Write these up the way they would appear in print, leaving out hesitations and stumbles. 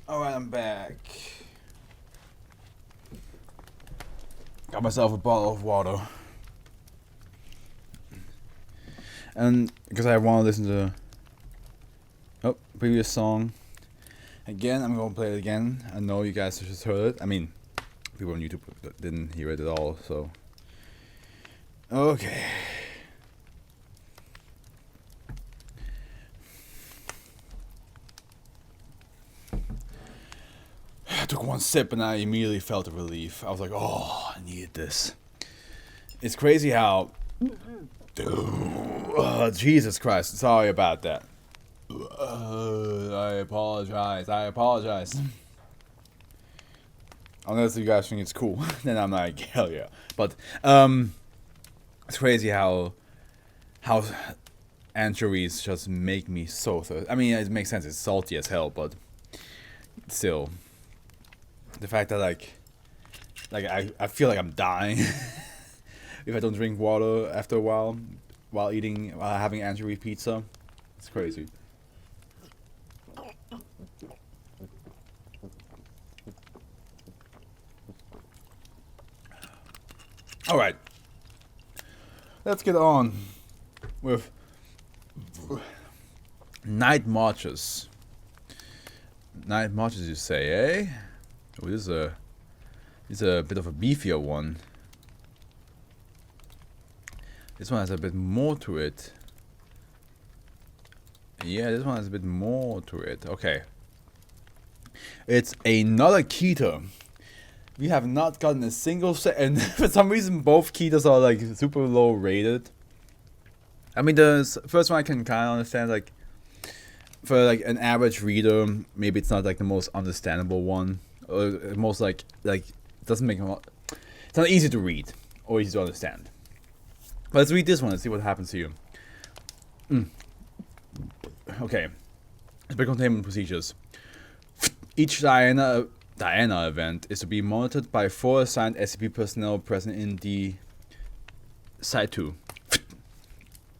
Alright, I'm back. Got myself a bottle of water. And because I want to listen to previous song again, I'm gonna play it again. I know you guys just heard it. I mean, people on YouTube didn't hear it at all, so okay. I took one sip and I immediately felt a relief. I was like, oh, I needed this. It's crazy how... Jesus Christ, sorry about that. I apologize. Unless you guys think it's cool, then I'm like, hell yeah. But, it's crazy how anchovies just make me so thirsty. I mean, it makes sense, it's salty as hell, but still. The fact that I feel like I'm dying if I don't drink water after a while while having anchovy pizza. It's crazy. All right, let's get on with night marches. Night marches, you say, eh? Oh, this is a bit of a beefier one. This one has a bit more to it. Yeah, this one has a bit more to it. Okay. It's another keter. We have not gotten a single set, and for some reason both keters are like super low rated. I mean, the first one I can kind of understand, like for like an average reader, maybe it's not like the most understandable one. Or most like it doesn't make a lot. It's not easy to read or easy to understand. But let's read this one and see what happens to you. Okay. Spec containment procedures. Each Diana event is to be monitored by 4 assigned SCP personnel present in the Site 2.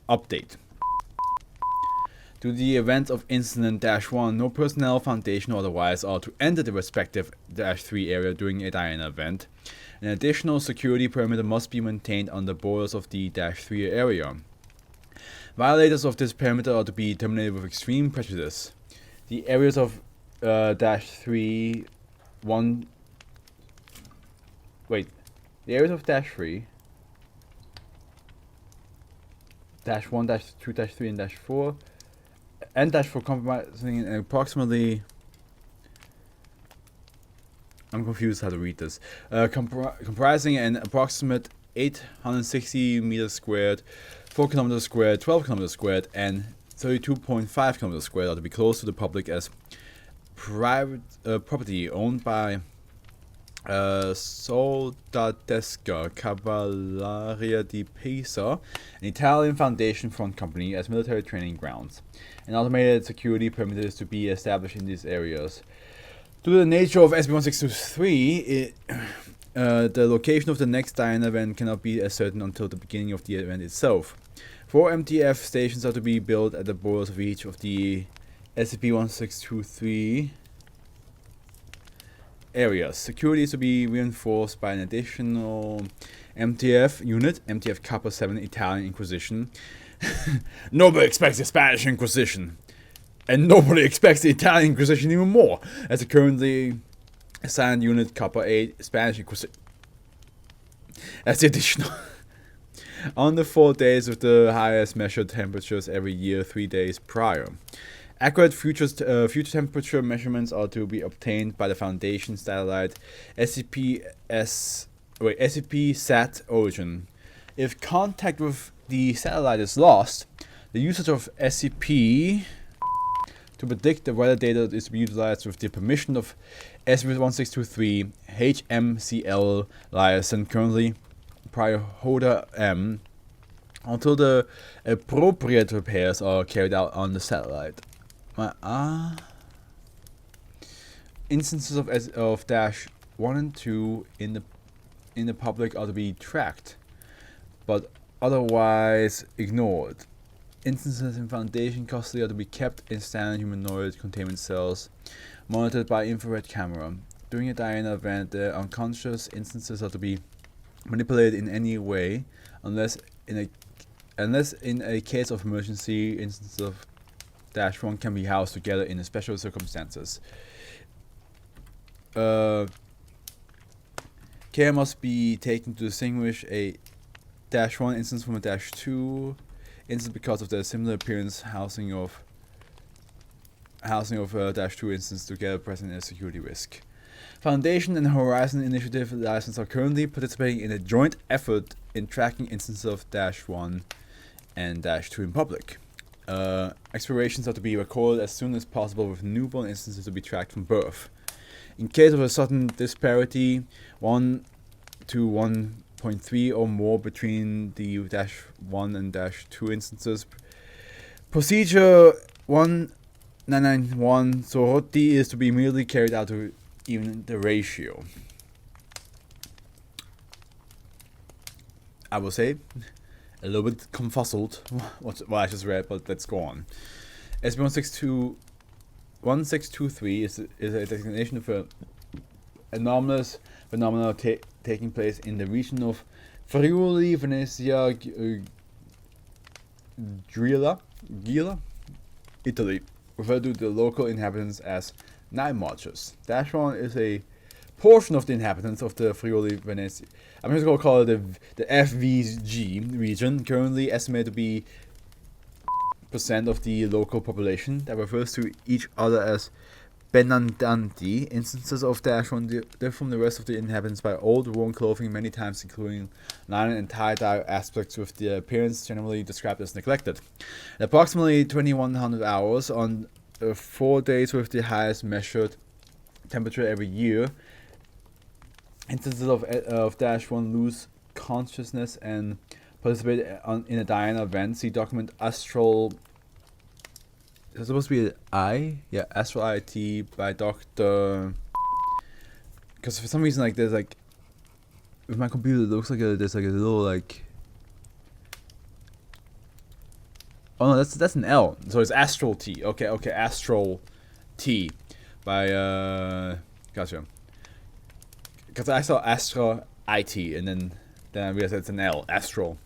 Update. To the event of Incident -1, no personnel, Foundation, or otherwise are to enter the respective -3 area during a Diana event. An additional security perimeter must be maintained on the borders of the -3 area. Violators of this perimeter are to be terminated with extreme prejudice. The areas of -3, 1... Wait. The areas of -3, -1, -2, -3, and -4... and -4 comprising an approximately... I'm confused how to read this. Comprising an approximate 860 meters squared, 4 kilometers squared, 12 kilometers squared, and 32.5 kilometers squared are to be closed to the public as private property owned by Soldadesca Cavalleria di Pisa, an Italian Foundation front company, as military training grounds. An automated security perimeter is to be established in these areas. Due to the nature of SCP-1623, the location of the next Diana event cannot be ascertained until the beginning of the event itself. 4 MTF stations are to be built at the borders of each of the SCP-1623 areas. Security is to be reinforced by an additional MTF unit, MTF Kappa 7 Italian Inquisition. Nobody expects the Spanish Inquisition. And nobody expects the Italian Inquisition even more, as the currently assigned unit Kappa 8 Spanish Inquisition. As the additional. On the 4 days with the highest measured temperatures every year, 3 days prior. Accurate future temperature measurements are to be obtained by the Foundation satellite SCP-SAT Origin. If contact with the satellite is lost, the usage of SCP to predict the weather data is to be utilized with the permission of SCP-1623 HMCL liaison, currently prior holder M, until the appropriate repairs are carried out on the satellite. Instances of -1 and 2 in the public are to be tracked, but otherwise ignored. Instances in Foundation custody are to be kept in standard humanoid containment cells, monitored by infrared camera. During a Diana event, the unconscious instances are to be manipulated in any way, unless in a case of emergency, instances of -1 can be housed together in special circumstances. Care must be taken to distinguish a -1 instance from a -2 instance because of their similar appearance. Housing of -2 instance together present a security risk. Foundation and Horizon Initiative license are currently participating in a joint effort in tracking instances of -1 and -2 in public. Explorations are to be recorded as soon as possible, with newborn instances to be tracked from birth. In case of a sudden disparity, 1 to 1.3 or more between the -1 and -2 instances, procedure 1991 Soroti is to be immediately carried out to even the ratio. I will say, a little bit confuzzled what I just read, but let's go on. SCP-1623 is a designation of anomalous phenomena taking place in the region of Friuli, Venezia, Gila, Italy, referred to the local inhabitants as Night Marchers. -1 is a portion of the inhabitants of the Friuli, Venezia. I'm just going to call it the FVG region, currently estimated to be % of the local population, that refers to each other as Benandanti. Instances of -1 differ from the rest of the inhabitants by old worn clothing, many times including linen and tie-dye aspects, with the appearance generally described as neglected. At approximately 2100 hours on 4 days with the highest measured temperature every year, instances of -1 lose consciousness and participate in a Diana event. See document Astral. It's supposed to be an I? Yeah, Astral IT by Dr. Because for some reason, like, there's like, with my computer, it looks like there's like a little like. Oh no, that's an L. So it's Astral T. Okay, Astral T by gotcha. Because I saw Astra IT and then I realized it's an L. Astral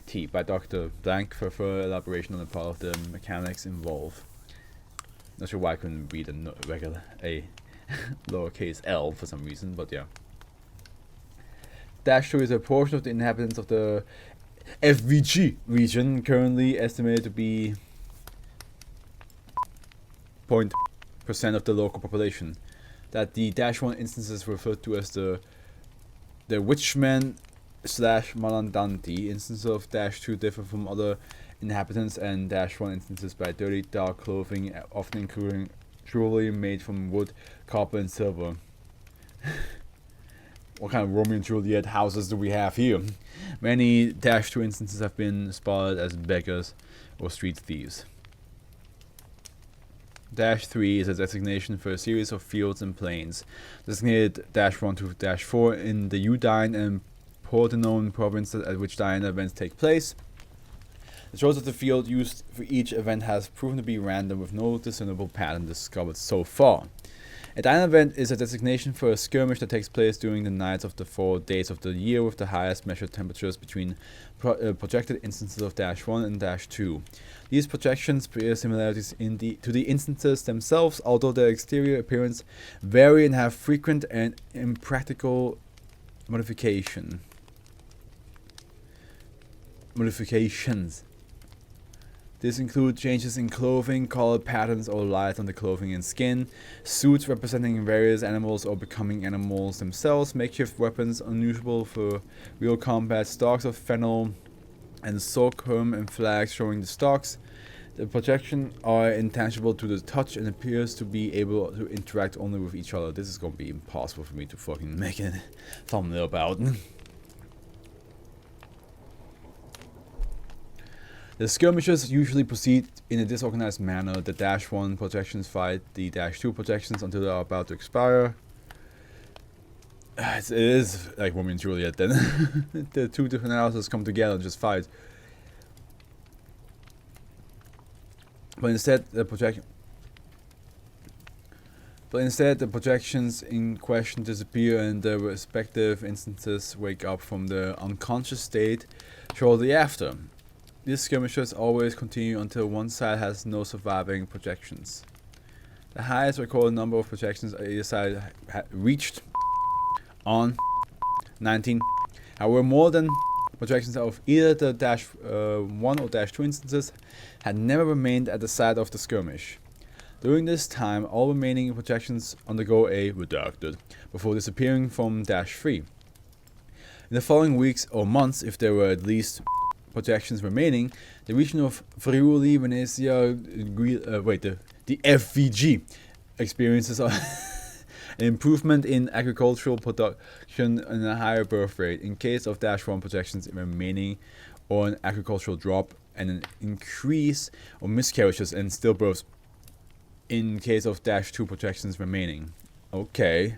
T by Dr. Blank for further elaboration on the part of the mechanics involved. Not sure why I couldn't read a lowercase L for some reason, but yeah. -2 is a portion of the inhabitants of the FVG region, currently estimated to be 0.% of the local population. That the -1 instances referred to as the Witchmen / Malandanti. Instances of -2 differ from other inhabitants and -1 instances by dirty dark clothing, often including jewelry made from wood, copper, and silver. What kind of Romeo and Juliet houses do we have here? Many -2 instances have been spotted as beggars or street thieves. -3 is a designation for a series of fields and plains, designated -1 to -4 in the Udine and Pordenone provinces at which Diana events take place. The choice of the field used for each event has proven to be random, with no discernible pattern discovered so far. A Diana event is a designation for a skirmish that takes place during the nights of the 4 days of the year, with the highest measured temperatures between projected instances of -1 and -2. These projections bear similarities to the instances themselves, although their exterior appearance vary and have frequent and impractical modifications. This includes changes in clothing, color patterns, or light on the clothing and skin, suits representing various animals or becoming animals themselves, makeshift weapons unusable for real combat, stalks of fennel and sorghum, and flags showing the stalks. The projections are intangible to the touch and appears to be able to interact only with each other. This is going to be impossible for me to fucking make a thumbnail about. The skirmishes usually proceed in a disorganized manner. The -1 projections fight the -2 projections until they are about to expire. It is like Romeo and Juliet then. The two different houses come together and just fight. but instead the projections in question disappear and the respective instances wake up from the unconscious state shortly after. These skirmishes always continue until one side has no surviving projections. The highest recorded number of projections either side reached on 19. However, more than projections of either the -1 or -2 instances had never remained at the site of the skirmish. During this time, all remaining projections undergo a redacted before disappearing from -3. In the following weeks or months, if there were at least projections remaining, the region of Friuli, Venezia, the FVG experiences an improvement in agricultural production and a higher birth rate. In case of -1 projections remaining, or an agricultural drop and an increase of miscarriages and stillbirths in case of -2 projections remaining. Okay.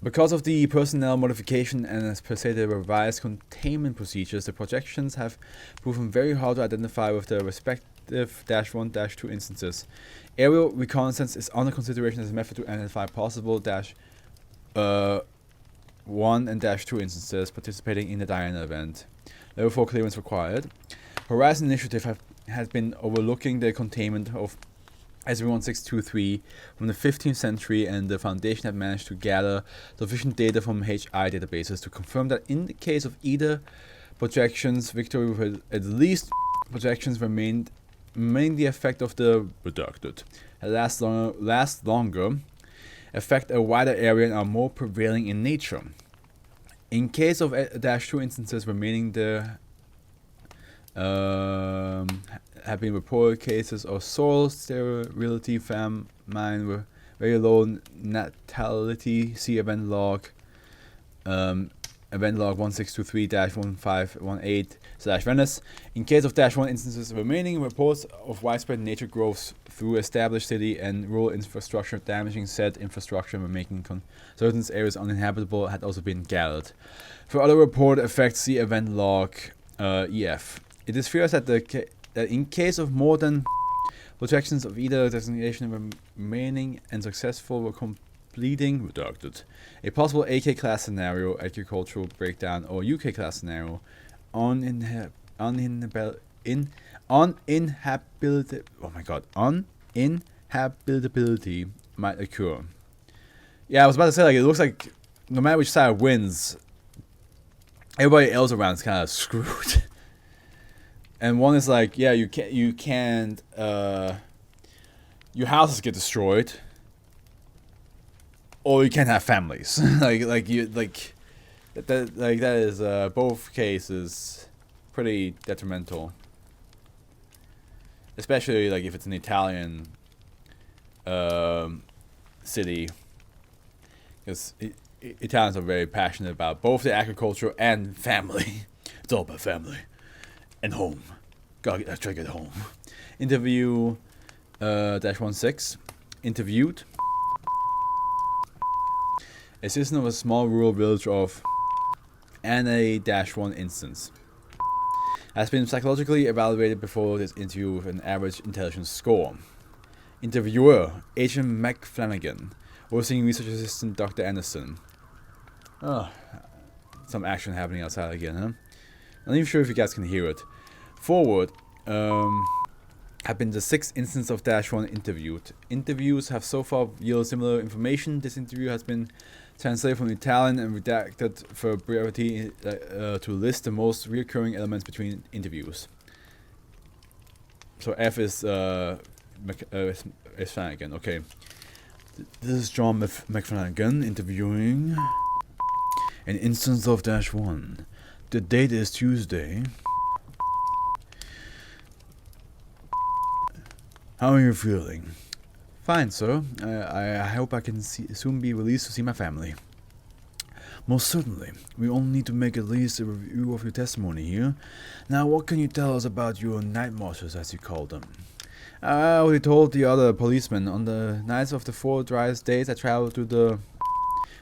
Because of the personnel modification and as per se the revised containment procedures, the projections have proven very hard to identify with the respective -1, -2 instances. Aerial reconnaissance is under consideration as a method to identify possible -1 and -2 instances participating in the Diana event. Level 4 clearance required. Horizon Initiative has been overlooking the containment of SCP-1623 from the 15th century, and the Foundation had managed to gather sufficient data from HI databases to confirm that in the case of either projections, victory with at least projections remained the effect of the redacted, last longer, affect a wider area, and are more prevailing in nature. In case of -2 instances remaining, there have been reported cases of soil sterility, famine with very low natality. See event log 1623-1518/Venice. In case of -1 instances remaining, reports of widespread nature growth through established city and rural infrastructure damaging said infrastructure and making certain areas uninhabitable had also been gathered. For other reported effects, see event log EF. It is feared that that in case of more than projections of either designation remaining and successful were completing redacted, a possible AK class scenario, agricultural breakdown, or UK class scenario, uninhabitability might occur. Yeah, I was about to say, like, it looks like no matter which side wins, everybody else around is kind of screwed. And one is like, yeah, you can't, your houses get destroyed, or you can't have families. that is both cases pretty detrimental. Especially like if it's an Italian city, because Italians are very passionate about both the agriculture and family. It's all about family. And home. Gotta try to get home. Interview -16. Interviewed. A citizen of a small rural village of NA-1 instance. Has been psychologically evaluated before this interview with an average intelligence score. Interviewer, Agent McFlanagan. Overseeing research assistant Dr. Anderson. Oh, some action happening outside again, huh? I'm not even sure if you guys can hear it. Forward have been the 6th instance of -1 interviewed. Interviews have so far yielded similar information. This interview has been translated from Italian and redacted for brevity to list the most recurring elements between interviews. So F is Flanagan. Okay. This is John McFlanagan interviewing an instance of -1. The date is Tuesday. How are you feeling? Fine, sir. I hope I can soon be released to see my family. Most certainly. We only need to make at least a review of your testimony here. Now, what can you tell us about your night marches, as you call them? I already told the other policemen. On the nights of the 4 driest days, I traveled to the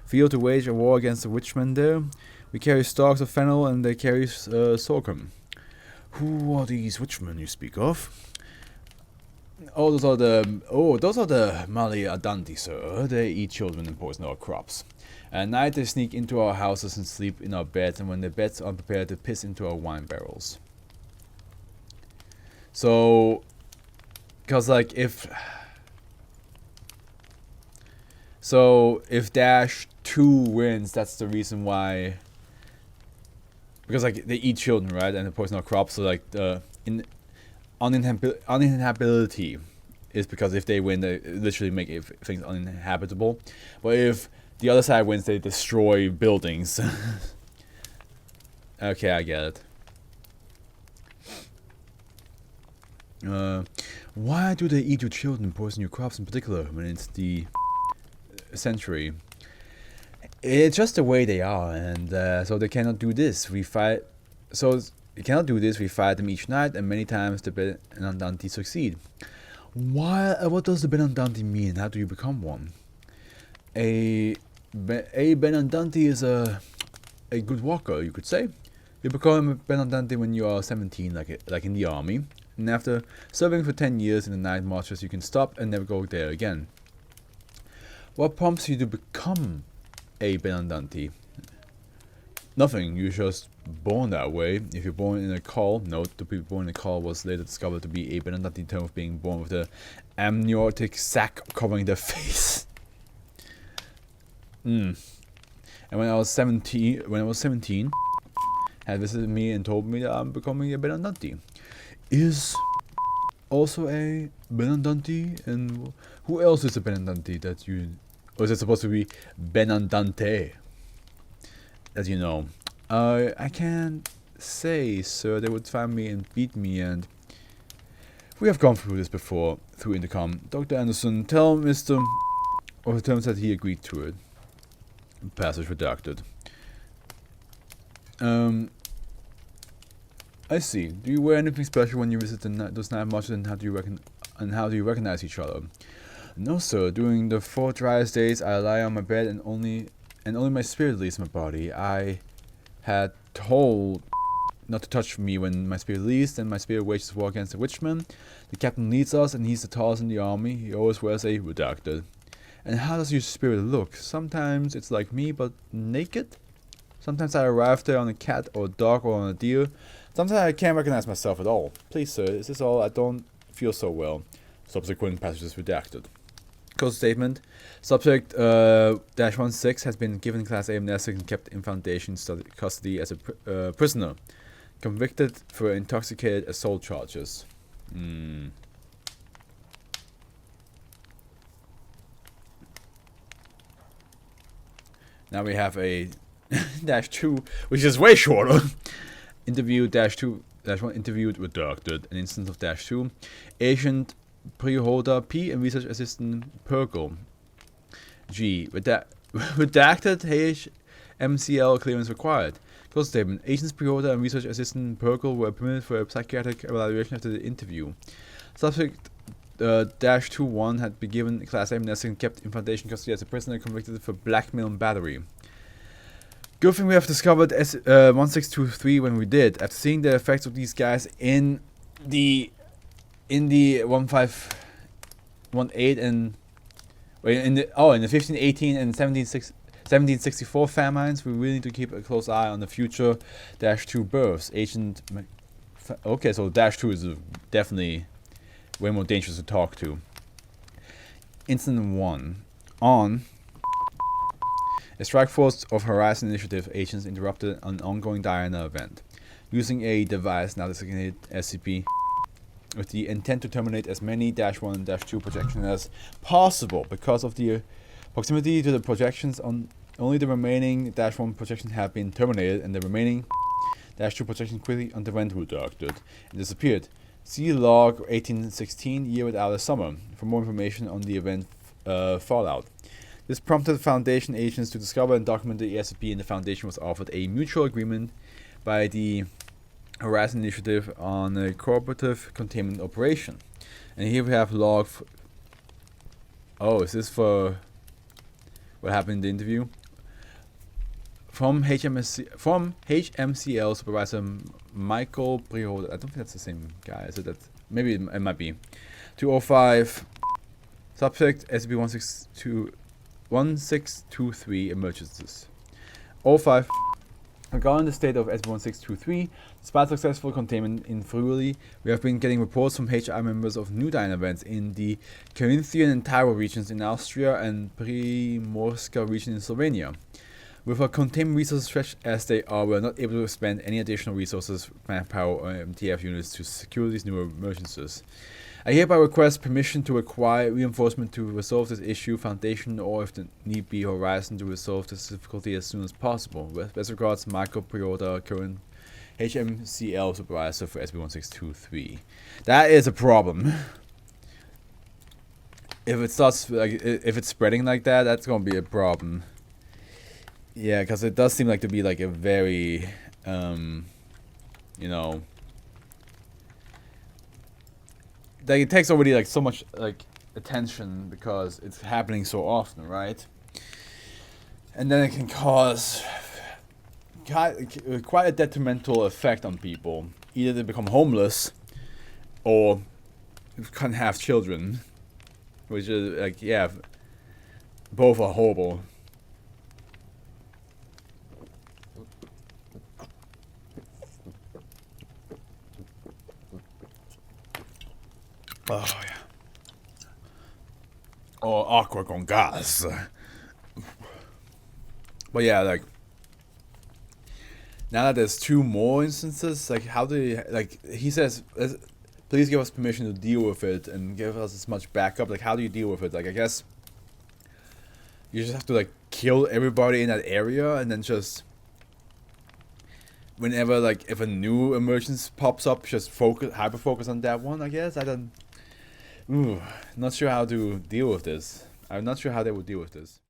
field to wage a war against the witchmen there. We carry stalks of fennel and they carry sorghum. Who are these witchmen you speak of? Oh, those are the Maliadanti, sir. They eat children and poison our crops. At night, they sneak into our houses and sleep in our beds, and when the beds are unprepared, they piss into our wine barrels. So, because like if Dash 2 wins, that's the reason why. Because like they eat children, right, and they poison our crops. So like the uninhabitability is because if they win, they literally make things uninhabitable. But if the other side wins, they destroy buildings. Okay, I get it. Why do they eat your children and poison your crops in particular when it's the century? It's just the way they are, and so they cannot do this. We fight. So they cannot do this. We fight them each night, and many times the Benandanti succeed. What does the Benandanti mean? How do you become one? A Benandanti is a good walker, you could say. You become a Benandanti when you are 17, like in the army. And after serving for 10 years in the night marches, you can stop and never go there again. What prompts you to become a Benandanti? Nothing, you're just born that way. If you're born in a call, note, to be born in a call was later discovered to be a Benandanti term of being born with the amniotic sac covering their face. And when I was 17, had visited me and told me that I'm becoming a Benandanti. Is also a Benandanti, and who else is a Benandanti that you, or is it supposed to be Benandante? As you know, I can't say, sir. They would find me and beat me, and we have gone through this before through intercom. Dr. Anderson, tell Mr. or terms that he agreed to it. Passage redacted. I see. Do you wear anything special when you visit those night marches, and how do you recognize each other? No, sir. During the 4 driest days, I lie on my bed and only my spirit leaves my body. I had told not to touch me when my spirit leaves, then my spirit wages war against the witchman. The captain leads us, and he's the tallest in the army. He always wears a redacted. And how does your spirit look? Sometimes it's like me, but naked. Sometimes I arrive there on a cat or a dog or on a deer. Sometimes I can't recognize myself at all. Please, sir, is this all? I don't feel so well. Subsequent passages redacted. Code statement. Subject -16 has been given Class A amnestic and kept in Foundation custody as a prisoner. Convicted for intoxicated assault charges. Now we have a -2, which is way shorter. Interview -2-1 interviewed redacted. An instance of -2. Agent Pre-Holder P and Research Assistant Perkle. G. Redacted HMCL clearance required. Close statement. Agents Pre-Holder and Research Assistant Perkle were permitted for a psychiatric evaluation after the interview. Subject -2-1 had been given Class A amnesty and kept in Foundation custody as a prisoner convicted for blackmail and battery. Good thing we have discovered 1623 when we did. After seeing the effects of these guys in the 1518 and in the 1518 and 1764 famines, we really need to keep a close eye on the future -2 births. Agent okay, so -2 is definitely way more dangerous to talk to. Incident 1. On a strike force of Horizon Initiative agents interrupted an ongoing Diana event using a device now designated SCP with the intent to terminate as many -1 and -2 projections as possible. Because of the proximity to the projections, only the remaining -1 projections have been terminated, and the remaining -2 projections quickly underwent redacted and disappeared. See log 1816, year without a summer, for more information on the event fallout. This prompted Foundation agents to discover and document the SCP, and the Foundation was offered a mutual agreement by the Horizon Initiative on a cooperative containment operation. And here we have log. Is this for what happened in the interview? From HMCL Supervisor Michael Prihold. I don't think that's the same guy. So that maybe it might be. 205. Subject SCP-1623 emergencies. 05. Regarding the state of SCP-1623, despite successful containment in Friuli, we have been getting reports from HR members of new dying events in the Carinthian and Tyrol regions in Austria and Primorska region in Slovenia. With our containment resources stretched as they are, we are not able to spend any additional resources, manpower, or MTF units to secure these new emergencies. I hereby request permission to acquire reinforcement to resolve this issue, Foundation, or if the need be, Horizon, to resolve this difficulty as soon as possible. With best regards, Michael Priota, current HMCL supervisor for SB1623. That is a problem. If it starts, if it's spreading like that, that's gonna be a problem. Yeah, because it does seem like to be like a very, you know, like it takes already like so much like attention because it's happening so often, right? And then it can cause quite a detrimental effect on people. Either they become homeless, or can't have children, which is like, yeah, both are horrible. Oh yeah. Or aqua con gas. But yeah, like now that there's 2 more instances, like how do you, like he says, please give us permission to deal with it and give us as much backup. Like how do you deal with it? Like I guess you just have to like kill everybody in that area and then just whenever like if a new emergency pops up, just hyper focus on that one. I guess I don't. Not sure how to deal with this. I'm not sure how they would deal with this.